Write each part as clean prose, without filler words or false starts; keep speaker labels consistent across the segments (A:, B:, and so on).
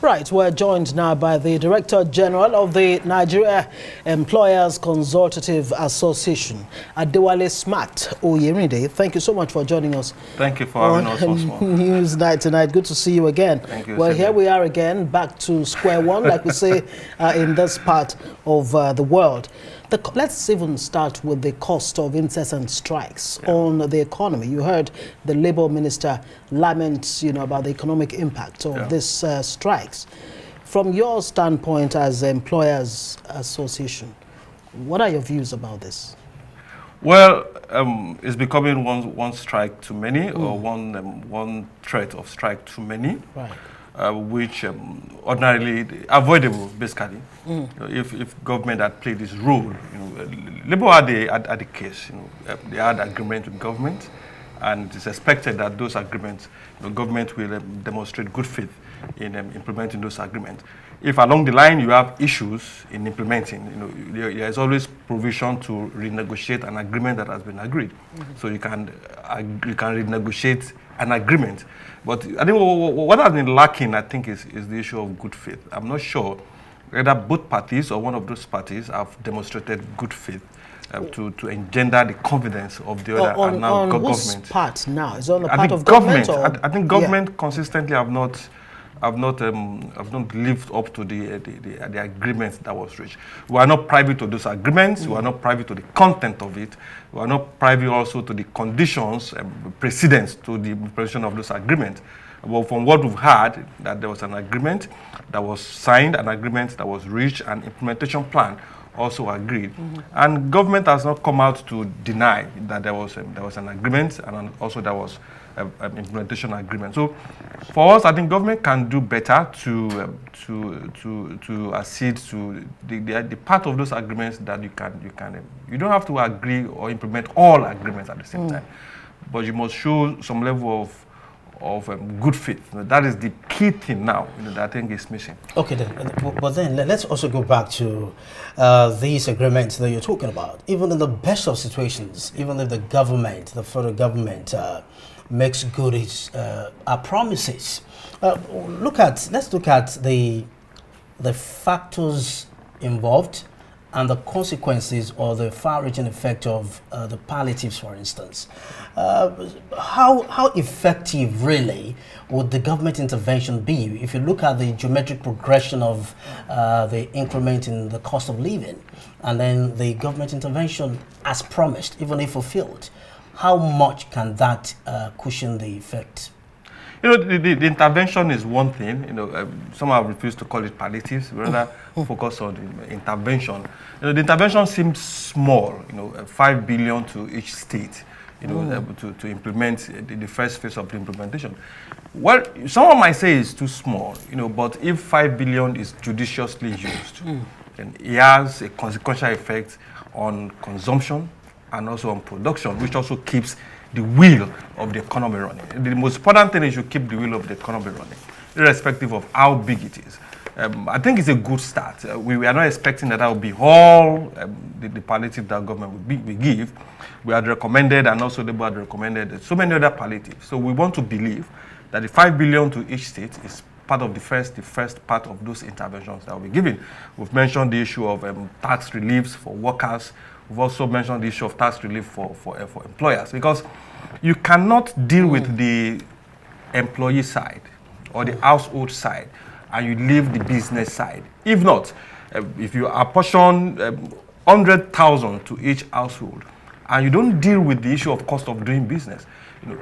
A: right, we're joined now by the Director General of the Nigeria Employers Consultative Association, Adewale-Smatt Oyerinde. Thank you so much for joining us.
B: Thank you for having us once more.
A: Newsnight tonight. Good to see you again.
B: Thank you.
A: Well, here we are again, back to square one, like we say in this part of the world. Let's even start with the cost of incessant strikes on the economy. You heard the Labour Minister lament, about the economic impact of these strikes. From your standpoint as Employers Association, what are your views about this? Well,
B: it's becoming one strike too many, or one threat of strike too many. Right. Which ordinarily avoidable, basically. If government had played this role, Labour had the case. They had agreement with government, and it's expected that those agreements, government will demonstrate good faith in implementing those agreements. If along the line you have issues in implementing, there is always provision to renegotiate an agreement that has been agreed. So you can renegotiate an agreement. But I think what has been lacking, I think, is the issue of good faith. I'm not sure whether both parties or one of those parties have demonstrated good faith to engender the confidence of the other.
A: On
B: government.
A: whose part now? Is it on the part of government?
B: I think government consistently have not lived up to the agreement that was reached. We are not privy to those agreements. We are not privy to the content of it. We are not privy also to the conditions, precedents to the implementation of those agreements. But from what we've heard, that there was an agreement that was signed, an agreement that was reached, an implementation plan also agreed. And government has not come out to deny that there was an agreement, and also there was an implementation agreement. So for us, I think government can do better to accede to the part of those agreements that you don't have to agree or implement all agreements at the same time, but you must show some level of good faith. That is the key thing now that I think is missing.
C: Okay, but then let's also go back to these agreements that you're talking about. Even in the best of situations, even if the federal government makes good its promises, let's look at the factors involved and the consequences or the far-reaching effect of the palliatives, for instance. How effective, really, would the government intervention be if you look at the geometric progression of the increment in the cost of living, and then the government intervention as promised, even if fulfilled? How much can that cushion the effect?
B: The intervention is one thing. Some have refused to call it palliatives. We rather focus on the intervention. The intervention seems small. 5 billion to each state. To implement the first phase of the implementation. Well, someone might say it's too small. But if 5 billion is judiciously used, then it has a consequential effect on consumption and also on production, which also keeps the wheel of the economy running. The most important thing is you keep the wheel of the economy running, irrespective of how big it is. I think it's a good start. We are not expecting that will be all the palliative that government will give. We had recommended, and also Labour had recommended, so many other palliatives. So we want to believe that the 5 billion to each state is part of the first part of those interventions that will be given. We've mentioned the issue of tax reliefs for workers. We've also mentioned the issue of tax relief for employers, because you cannot deal with the employee side or the household side and you leave the business side. If not, if you apportion 100,000 to each household and you don't deal with the issue of cost of doing business,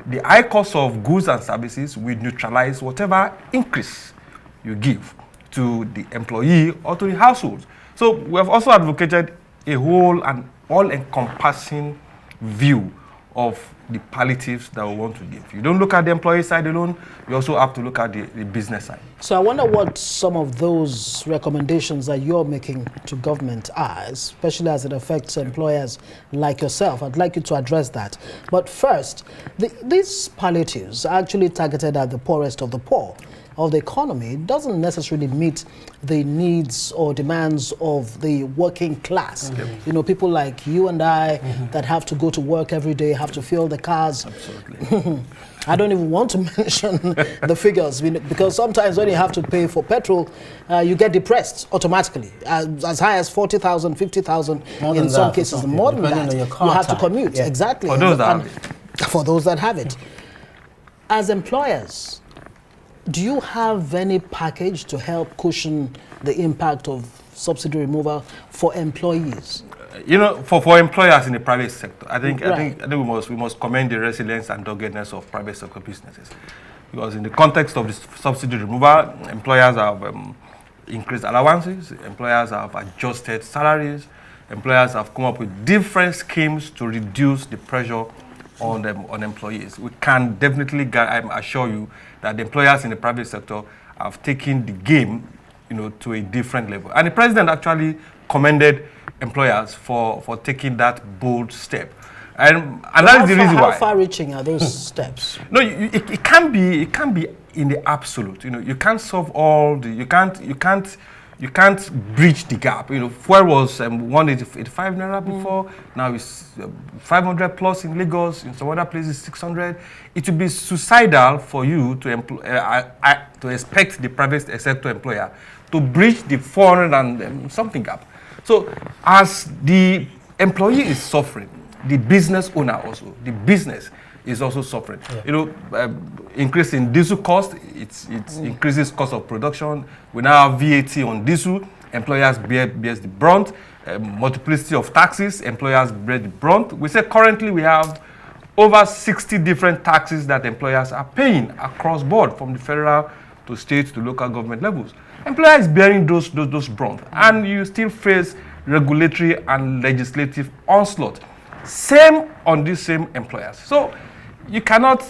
B: the high cost of goods and services will neutralize whatever increase you give to the employee or to the household. So we have also advocated a whole and all-encompassing view of the palliatives that we want to give. You don't look at the employee side alone, you also have to look at the business side.
A: So I wonder what some of those recommendations that you're making to government are, especially as it affects employers like yourself. I'd like you to address that. But first, these palliatives are actually targeted at the poorest of the poor. of the economy doesn't necessarily meet the needs or demands of the working class. You know, people like you and I that have to go to work every day, have to fuel the cars.
B: Absolutely.
A: I don't even want to mention the figures, because sometimes when you have to pay for petrol, you get depressed automatically. As high as 40,000, 50,000 in some cases, more than that. You have to commute.
C: Yeah.
A: Exactly.
B: For those that have it.
A: For those that have it. As employers, do you have any package to help cushion the impact of subsidy removal for employees?
B: You know, for employers in the private sector, I think
A: Right.
B: we must commend the resilience and doggedness of private sector businesses, because in the context of the subsidy removal, employers have increased allowances, employers have adjusted salaries, employers have come up with different schemes to reduce the pressure on them, on employees. We can definitely, I assure you, that the employers in the private sector have taken the game, you know, to a different level. And the president actually commended employers for taking that bold step, and that is the reason why.
A: How far-reaching are those steps?
B: No, it can be in the absolute. You know, you can't solve all the. You can't bridge the gap. You know, fuel was 185 naira before. Now it's 500 plus in Lagos. In some other places, 600. It would be suicidal for you to expect the private sector employer to bridge the 400 and something gap. So, as the employee is suffering, the business owner also, the business is also suffering. Yeah. You know, increase in diesel cost, it increases cost of production. We now have VAT on diesel. Employers bears the brunt. Multiplicity of taxes, employers bear the brunt. We say currently we have over 60 different taxes that employers are paying across board, from the federal to state to local government levels. Employers bearing those brunt, and you still face regulatory and legislative onslaught. Same on these same employers. So you cannot,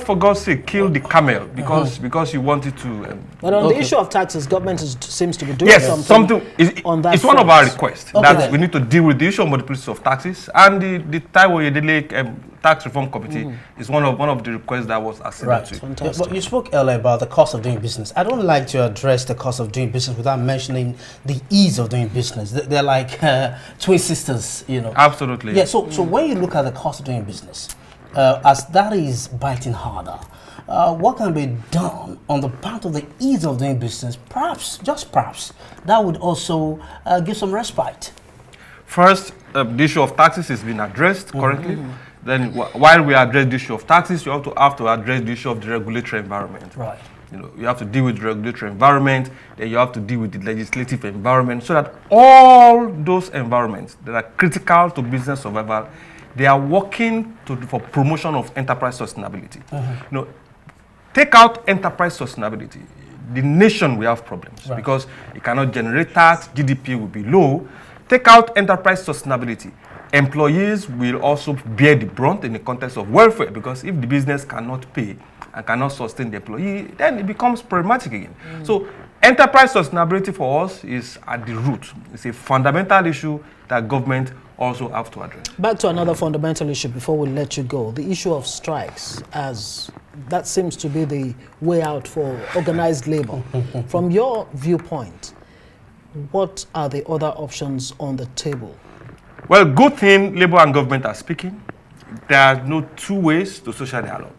B: for God's sake, kill the camel because you wanted to.
A: But on the issue of taxes, government seems to be doing something on that.
B: It's one of our requests that we need to deal with the issue of multiplicity of taxes, and the Oyerinde Tax Reform Committee is one of the requests that was acceded to.
C: Yeah, but you spoke earlier about the cost of doing business. I don't like to address the cost of doing business without mentioning the ease of doing business. They're like twin sisters, you know.
B: Absolutely.
C: Yeah. So when you look at the cost of doing business, as that is biting harder, what can be done on the part of the ease of doing business? Perhaps, just perhaps, that would also give some respite.
B: First, the issue of taxes is being addressed currently. Then, while we address the issue of taxes, you have to address the issue of the regulatory environment.
C: Right.
B: You know, you have to deal with the regulatory environment. Then you have to deal with the legislative environment, so that all those environments that are critical to business survival, they are working for promotion of enterprise sustainability. You know, take out enterprise sustainability, the nation will have problems, because it cannot generate tax, GDP will be low. Take out enterprise sustainability, employees will also bear the brunt in the context of welfare, because if the business cannot pay and cannot sustain the employee, then it becomes problematic again. So enterprise sustainability for us is at the root. It's a fundamental issue that government also have to address.
A: Back to another fundamental issue before we let you go, the issue of strikes, as that seems to be the way out for organized labor. From your viewpoint, what are the other options on the table?
B: Well, good thing labor and government are speaking. There are no two ways to social dialogue.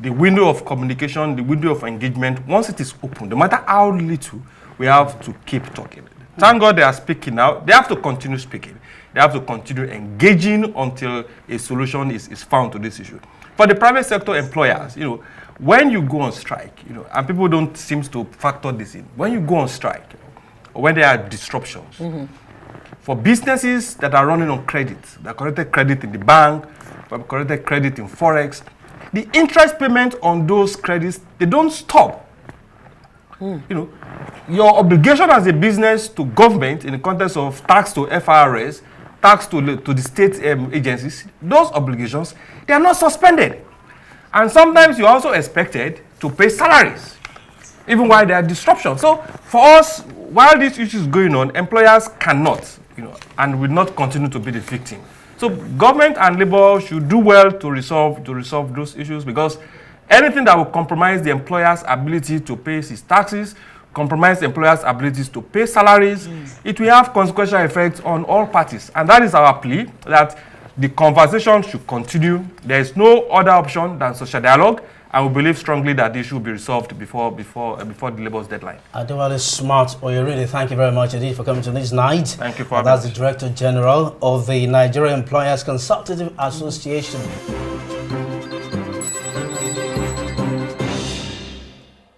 B: The window of communication, the window of engagement, once it is open, no matter how little, we have to keep talking. Thank God they are speaking now. They have to continue speaking. They have to continue engaging until a solution is found to this issue. For the private sector employers, you know, when you go on strike, you know, and people don't seem to factor this in. When you go on strike, you know, or when there are disruptions, for businesses that are running on credit, that collected credit in the bank, collected credit in Forex, the interest payment on those credits, they don't stop. You know, your obligation as a business to government in the context of tax to FRS, tax to the state agencies, those obligations, they are not suspended. And sometimes you're also expected to pay salaries, even while there are disruptions. So for us, while this issue is going on, employers cannot, you know, and will not continue to be the victim. So government and labor should do well to resolve those issues, because Anything that will compromise the employer's ability to pay his taxes, compromise the employer's abilities to pay salaries, it will have consequential effects on all parties. And that is our plea, that the conversation should continue. There is no other option than social dialogue, and we believe strongly that this should be resolved before the Labour's deadline.
C: Adewale-Smatt, Oyerinde, thank you very much indeed for coming to this night.
B: Thank you for having
C: That's
B: us.
C: the Director General of the Nigerian Employers Consultative Association.